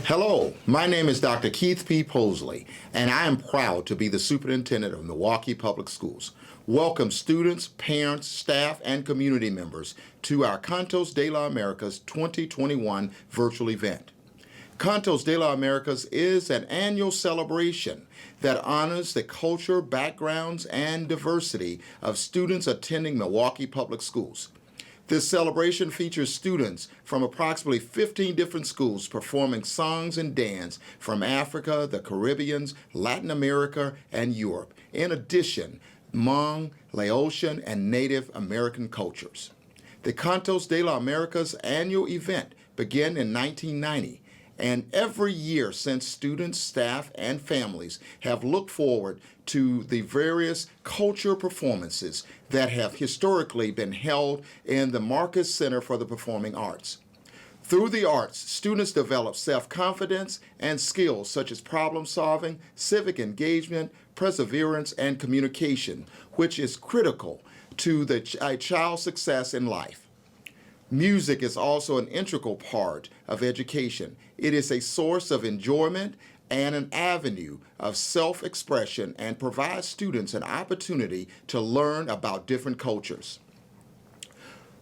Hello, my name is Dr. Keith P. Posley, and I am proud to be the superintendent of Milwaukee Public Schools. Welcome students, parents, staff, and community members to our Cantos de las Américas 2021 virtual event. Cantos de las Américas is an annual celebration that honors the culture, backgrounds, and diversity of students attending Milwaukee Public Schools. This celebration features students from approximately 15 different schools performing songs and dance from Africa, the Caribbean, Latin America, and Europe. In addition, Hmong, Laotian, and Native American cultures. The Cantos de las Américas annual event began in 1990, and every year since students, staff, and families have looked forward to the various culture performances that have historically been held in the Marcus Center for the Performing Arts. Through the arts, students develop self-confidence and skills such as problem solving, civic engagement, perseverance, and communication, which is critical to a child's success in life. Music is also an integral part of education. It is a source of enjoyment and an avenue of self-expression and provides students an opportunity to learn about different cultures.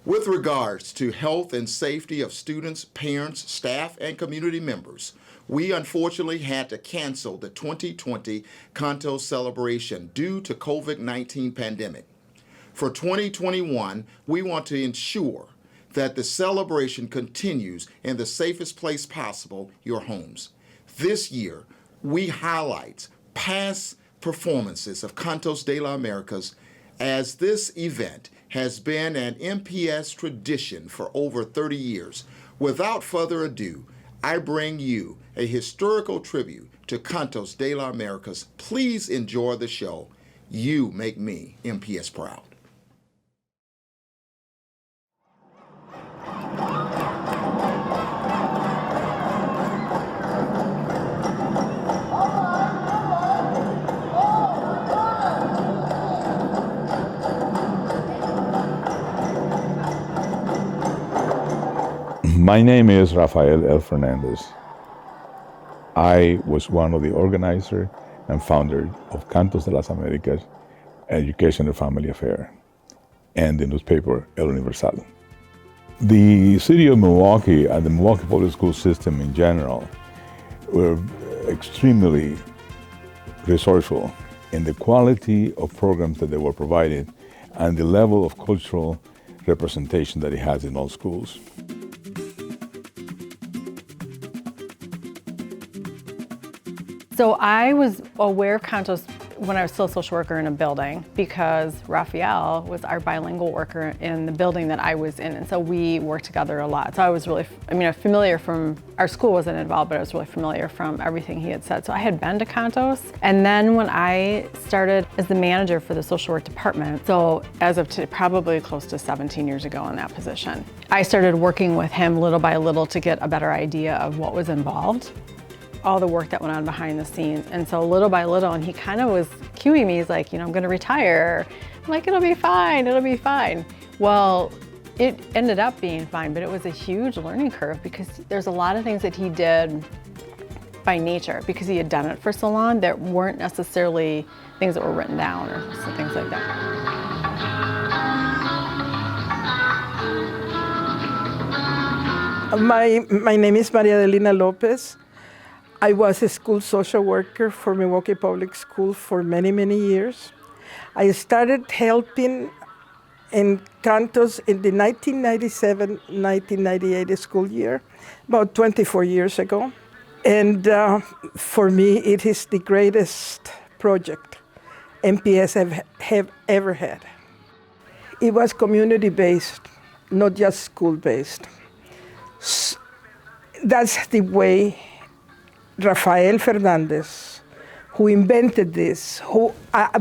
With regards to health and safety of students, parents, staff, and community members, we unfortunately had to cancel the 2020 Cantos celebration due to COVID-19 pandemic. For 2021, we want to ensure that the celebration continues in the safest place possible, your homes. This year, we highlight past performances of Cantos de las Américas, as this event has been an MPS tradition for over 30 years. Without further ado, I bring you a historical tribute to Cantos de las Américas. Please enjoy the show. You make me MPS proud. My name is Rafael L. Fernandez. I was one of the organizers and founder of Cantos de las Américas, Education and Family Affair, and the newspaper El Universal. The city of Milwaukee and the Milwaukee Public School system in general were extremely resourceful in the quality of programs that they were provided and the level of cultural representation that it has in all schools. So I was aware of Cantos when I was still a social worker in a building because Rafael was our bilingual worker in the building that I was in, and so we worked together a lot. So I was really, familiar from, our school wasn't involved, but I was really familiar from everything he had said. So I had been to Cantos, and then when I started as the manager for the social work department, so as of today, probably close to 17 years ago in that position, I started working with him little by little to get a better idea of what was involved, all the work that went on behind the scenes. And so little by little, and he kind of was cueing me, he's like, I'm gonna retire. I'm like, it'll be fine, it'll be fine. Well, it ended up being fine, but it was a huge learning curve because there's a lot of things that he did by nature because he had done it for so long that weren't necessarily things that were written down or things like that. My name is Maria Adelina Lopez. I was a school social worker for Milwaukee Public Schools for many, many years. I started helping in Cantos in the 1997-1998 school year, about 24 years ago. And for me, it is the greatest project MPS have ever had. It was community-based, not just school-based. That's the way Rafael Fernandez, who invented this,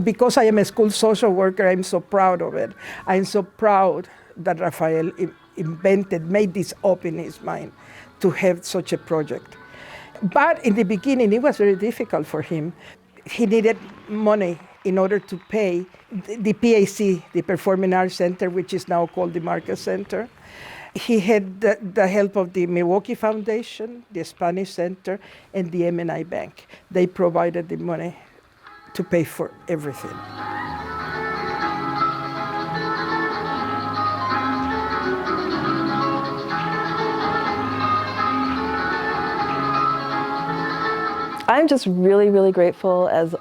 because I am a school social worker, I'm so proud of it. I'm so proud that Rafael made this up in his mind to have such a project. But in the beginning, it was very difficult for him. He needed money in order to pay the PAC, the Performing Arts Center, which is now called the Marcus Center. He had the help of the Milwaukee Foundation, the Spanish Center, and the M&I Bank. They provided the money to pay for everything. I'm just really, really grateful as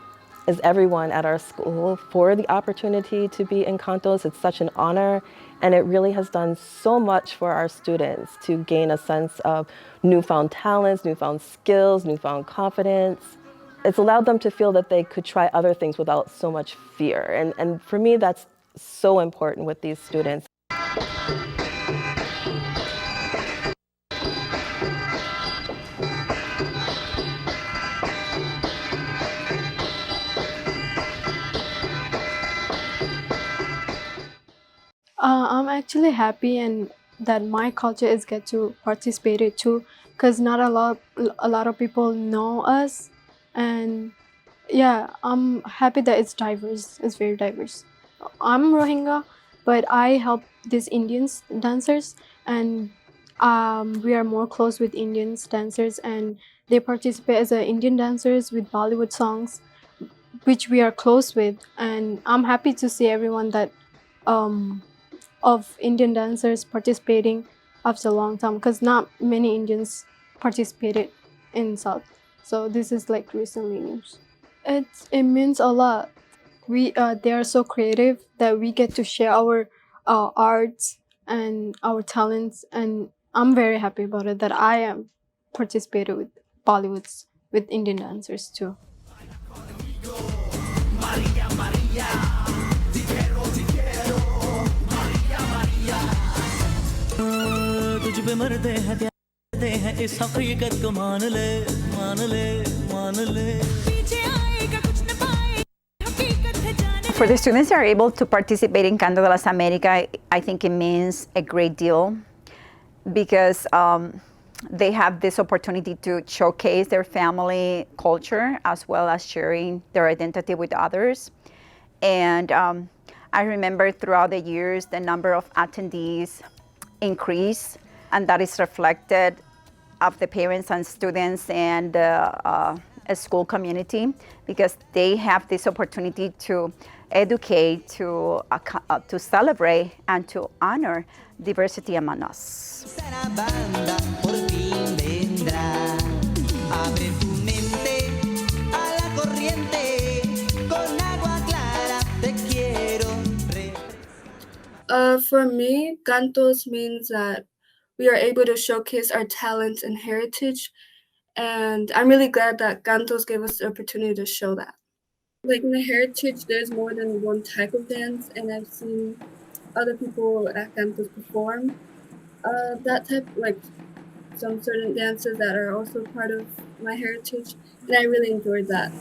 everyone at our school for the opportunity to be in Cantos. It's such an honor, and it really has done so much for our students to gain a sense of newfound talents, newfound skills, newfound confidence. It's allowed them to feel that they could try other things without so much fear. And for me, that's so important with these students. I'm actually happy and that my culture is get to participate it too, because not a lot of people know us, and yeah, I'm happy that it's diverse. It's very diverse. I'm Rohingya, but I help these Indians dancers, and we are more close with Indians dancers, and they participate as Indian dancers with Bollywood songs, which we are close with, and I'm happy to see everyone that of Indian dancers participating after a long time, because not many Indians participated in South. So this is like recently news. It means a lot. They are so creative that we get to share our arts and our talents, and I'm very happy about it that I am participated with Bollywoods with Indian dancers too. For the students that are able to participate in Canto de las Américas, I think it means a great deal because they have this opportunity to showcase their family culture as well as sharing their identity with others. And I remember throughout the years, the number of attendees increased, and that is reflected of the parents and students and a school community, because they have this opportunity to educate, to celebrate, and to honor diversity among us. For me, Cantos means that we are able to showcase our talents and heritage, and I'm really glad that Cantos gave us the opportunity to show that. Like in the heritage, there's more than one type of dance, and I've seen other people at Cantos perform that type, like some certain dances that are also part of my heritage, and I really enjoyed that.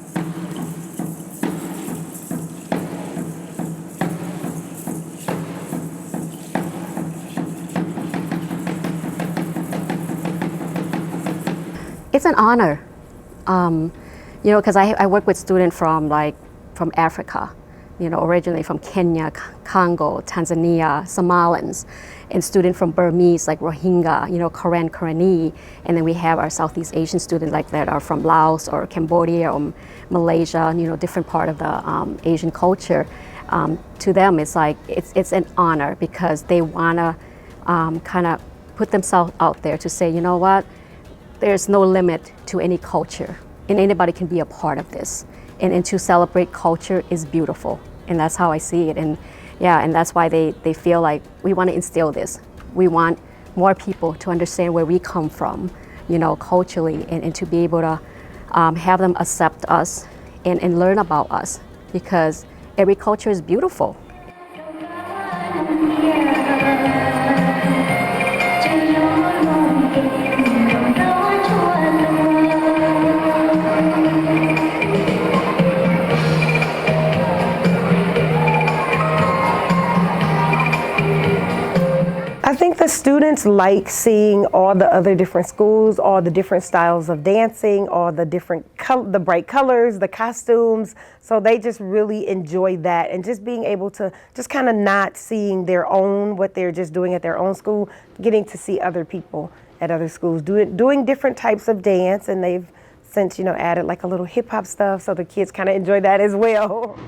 It's an honor, because I work with students from Africa, originally from Kenya, Congo, Tanzania, Somalians, and students from Burmese like Rohingya, Karen, Karani, and then we have our Southeast Asian students like that are from Laos or Cambodia or Malaysia, different part of the Asian culture. To them, it's like it's an honor because they wanna kind of put themselves out there to say, you know what. There's no limit to any culture, and anybody can be a part of this. And to celebrate culture is beautiful, and that's how I see it. And and that's why they feel like we want to instill this. We want more people to understand where we come from, culturally, and to be able to have them accept us and learn about us, because every culture is beautiful. I think the students like seeing all the other different schools, all the different styles of dancing, all the different the bright colors, the costumes. So they just really enjoy that, and just being able to just kind of not seeing their own, what they're just doing at their own school, getting to see other people at other schools doing different types of dance, and they've since, you know, added like a little hip hop stuff, so the kids kind of enjoy that as well.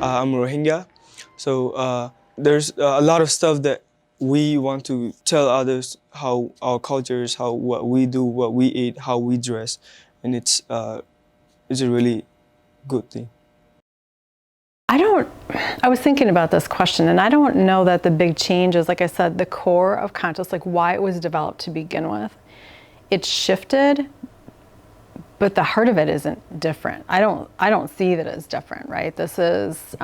I'm Rohingya, so there's a lot of stuff that we want to tell others, how our cultures, what we do, what we eat, how we dress, and it's a really good thing. I was thinking about this question, and I don't know that the big change is, like I said, the core of Cantos, like why it was developed to begin with. It's shifted, but the heart of it isn't different. I don't see that as different, right? This is,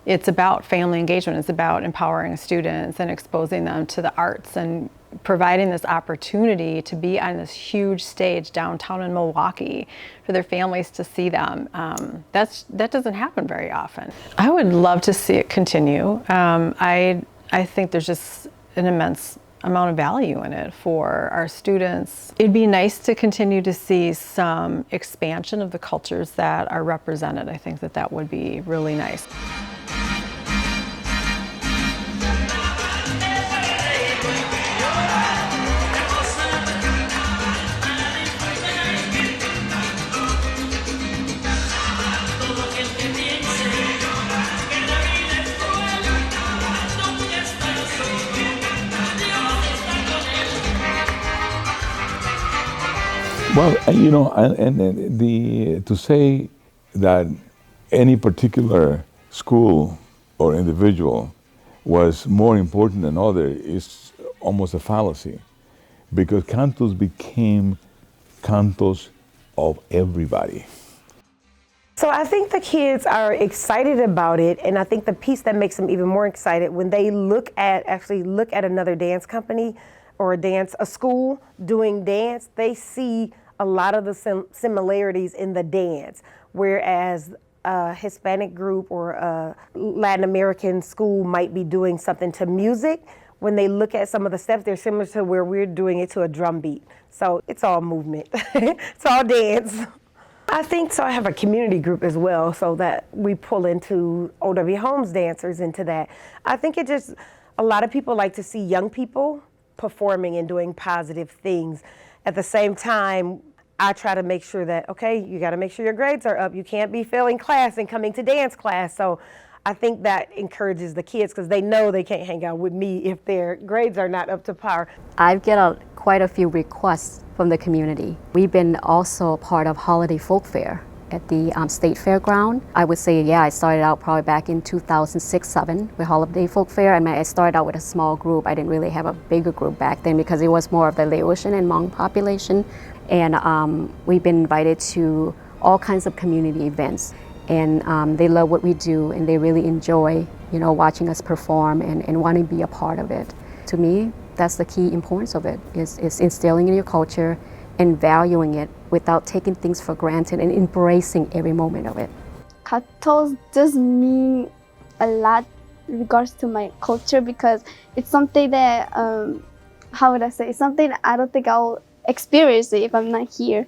it's about family engagement. It's about empowering students and exposing them to the arts and providing this opportunity to be on this huge stage downtown in Milwaukee for their families to see them. That doesn't happen very often. I would love to see it continue. I think there's just an immense amount of value in it for our students. It'd be nice to continue to see some expansion of the cultures that are represented. I think that would be really nice. Well, you know, to say that any particular school or individual was more important than other is almost a fallacy, because Cantos became Cantos of everybody. So I think the kids are excited about it, and I think the piece that makes them even more excited when they actually look at another dance company or a school doing dance, they see a lot of the similarities in the dance, whereas a Hispanic group or a Latin American school might be doing something to music. When they look at some of the steps, they're similar to where we're doing it to a drum beat. So it's all movement, it's all dance. I think so. I have a community group as well, so that we pull into O.W. Holmes dancers into that. I think a lot of people like to see young people performing and doing positive things. At the same time, I try to make sure that, okay, you got to make sure your grades are up. You can't be failing class and coming to dance class. So I think that encourages the kids, because they know they can't hang out with me if their grades are not up to par. I get quite a few requests from the community. We've been also part of Holiday Folk Fair at the State Fairground. I would say, yeah, I started out probably back in 2006-07 with Holiday Folk Fair. I mean, I started out with a small group. I didn't really have a bigger group back then because it was more of the Laotian and Hmong population. And we've been invited to all kinds of community events. And they love what we do, and they really enjoy, you know, watching us perform and wanting to be a part of it. To me, that's the key importance of it, is instilling in your culture and valuing it without taking things for granted and embracing every moment of it. Cantos does mean a lot in regards to my culture, because it's something that, how would I say, it's something that I don't think I'll experience it if I'm not here.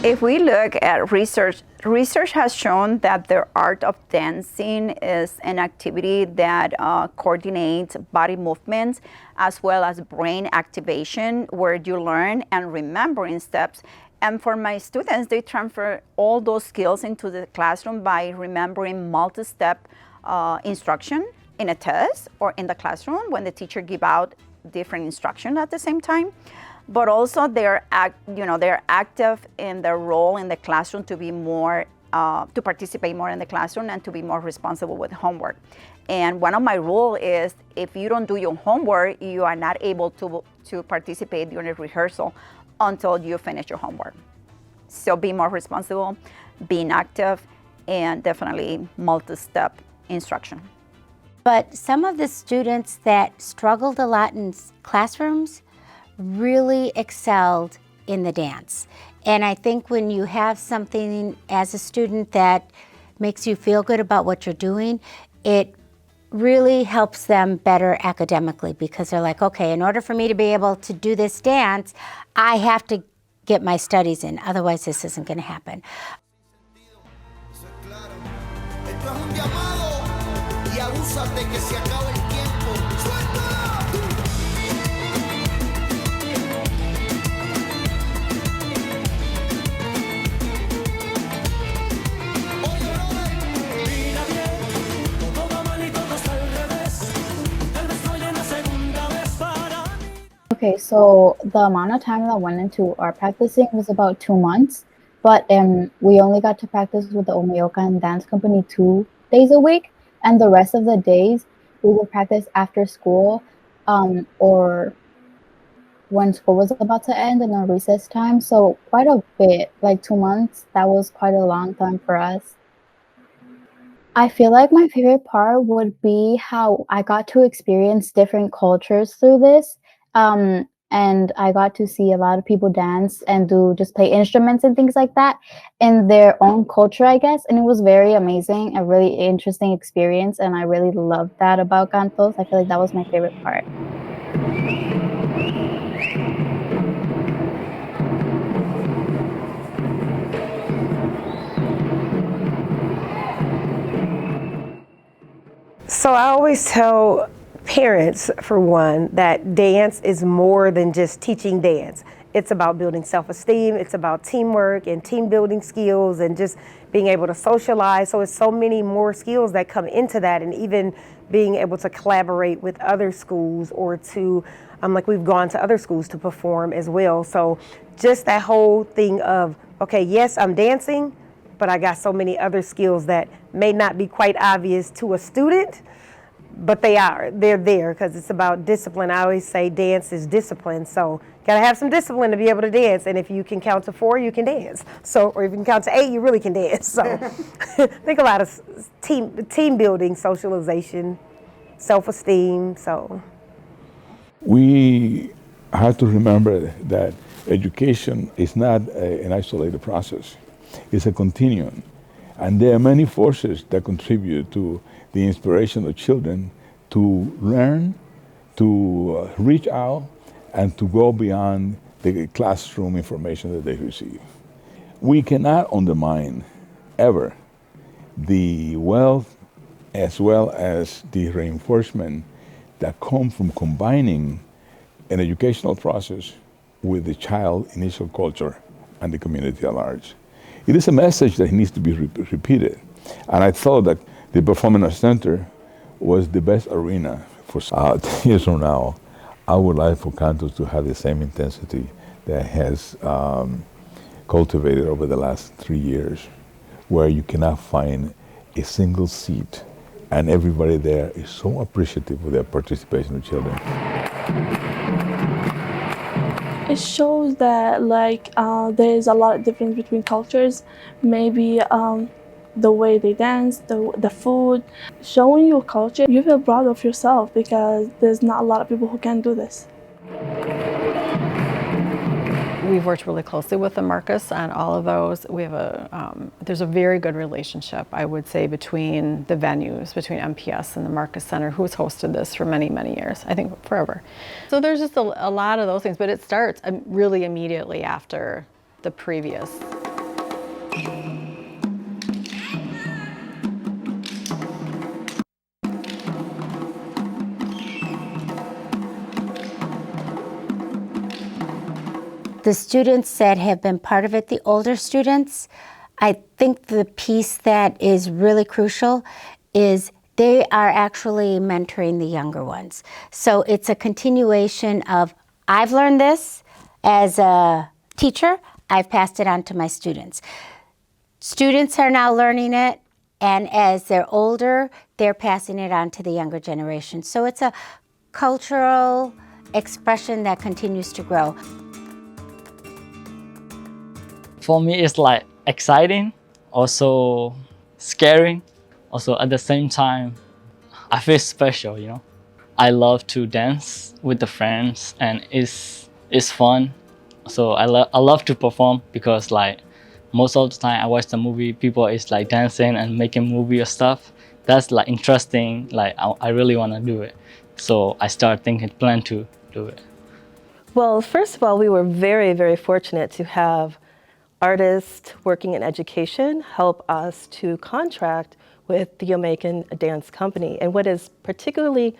If we look at research Research has shown that the art of dancing is an activity that coordinates body movements as well as brain activation, where you learn and remembering steps. And for my students, they transfer all those skills into the classroom by remembering multi-step instruction in a test or in the classroom when the teacher give out different instruction at the same time. But also they're active in their role in the classroom to be more, to participate more in the classroom and to be more responsible with homework. And one of my rules is if you don't do your homework, you are not able to participate during a rehearsal until you finish your homework. So be more responsible, being active, and definitely multi-step instruction. But some of the students that struggled a lot in classrooms really excelled in the dance. And I think when you have something as a student that makes you feel good about what you're doing, it really helps them better academically, because they're like, okay, in order for me to be able to do this dance, I have to get my studies in, otherwise this isn't going to happen. Okay, so the amount of time that went into our practicing was about 2 months, but we only got to practice with the Omeyokan Dance Company 2 days a week, and the rest of the days we would practice after school or when school was about to end in our recess time. So quite a bit, like 2 months, that was quite a long time for us. I feel like my favorite part would be how I got to experience different cultures through this. And I got to see a lot of people dance and just play instruments and things like that in their own culture, I guess. And it was very amazing, a really interesting experience. And I really loved that about Cantos. I feel like that was my favorite part. So I always tell parents, for one, that dance is more than just teaching dance. It's about building self-esteem, it's about teamwork and team building skills and just being able to socialize. So it's so many more skills that come into that, and even being able to collaborate with other schools or to, like we've gone to other schools to perform as well. So just that whole thing of, okay, yes, I'm dancing, but I got so many other skills that may not be quite obvious to a student, but they're there because it's about discipline. I always say dance is discipline, so gotta have some discipline to be able to dance. And if you can count to 4, you can dance. So, or if you can count to 8, you really can dance. So, I think a lot of team building, socialization, self-esteem. So, we have to remember that education is not an isolated process. It's a continuum, and there are many forces that contribute to the inspiration of children to learn, to reach out, and to go beyond the classroom information that they receive. We cannot undermine ever the wealth as well as the reinforcement that come from combining an educational process with the child's initial culture and the community at large. It is a message that needs to be repeated, and I thought that the Performing Arts Center was the best arena for 10 years from now. I would like for Cantos to have the same intensity that has cultivated over the last 3 years, where you cannot find a single seat, and everybody there is so appreciative of their participation with children. It shows that there's a lot of difference between cultures, maybe the way they dance, the food. Showing your culture, you feel proud of yourself because there's not a lot of people who can do this. We've worked really closely with the Américas on all of those. We have there's a very good relationship, I would say, between the venues, between MPS and the Américas Center, who's hosted this for many, many years, I think forever. So there's just a lot of those things, but it starts really immediately after the previous. the students that have been part of it, the older students, I think the piece that is really crucial is they are actually mentoring the younger ones. So it's a continuation of, I've learned this as a teacher, I've passed it on to my students. Students are now learning it, and as they're older, they're passing it on to the younger generation. So it's a cultural expression that continues to grow. For me, it's like exciting, also scary, also at the same time, I feel special, you know. I love to dance with the friends, and it's fun. So I love to perform because like most of the time I watch the movie, people is like dancing and making movie or stuff. That's like interesting. Like I really want to do it. So I start plan to do it. Well, first of all, we were very, very fortunate to have artists working in education help us to contract with the Jamaican dance company. And what is particularly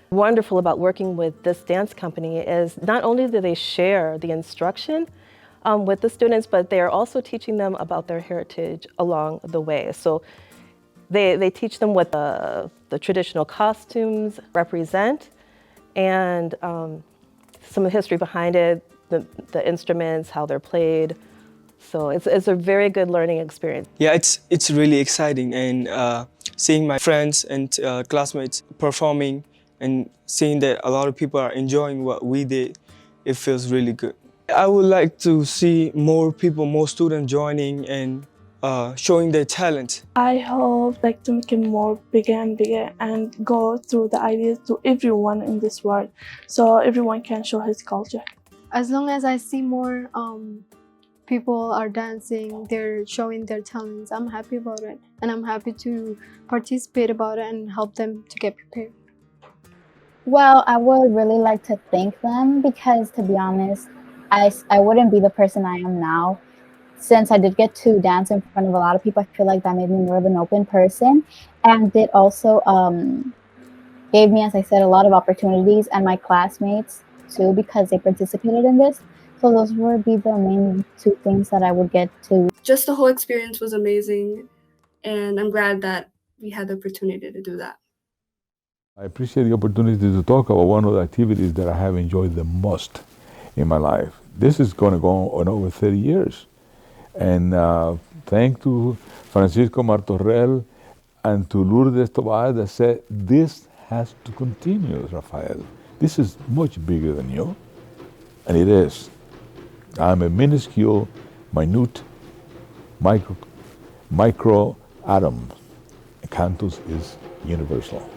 wonderful about working with this dance company is not only do they share the instruction with the students, but they are also teaching them about their heritage along the way. So they teach them what the traditional costumes represent and some of the history behind it, the instruments, how they're played. So it's a very good learning experience. Yeah, it's really exciting, and seeing my friends and classmates performing and seeing that a lot of people are enjoying what we did, it feels really good. I would like to see more people, more students joining and showing their talent. I hope like to make it more bigger and bigger and go through the ideas to everyone in this world, so everyone can show his culture. As long as I see more people are dancing, they're showing their talents, I'm happy about it, and I'm happy to participate about it and help them to get prepared. Well, I would really like to thank them because, to be honest, I wouldn't be the person I am now. Since I did get to dance in front of a lot of people, I feel like that made me more of an open person, and it also gave me, as I said, a lot of opportunities, and my classmates too, because they participated in this. So those would be the main two things that I would get to. Just the whole experience was amazing, and I'm glad that we had the opportunity to do that. I appreciate the opportunity to talk about one of the activities that I have enjoyed the most in my life. This is going to go on over 30 years. And thanks to Francisco Martorell and to Lourdes Tobar that said, this has to continue, Rafael. This is much bigger than you. And it is. I'm a minuscule, minute, micro atom. Cantos is universal.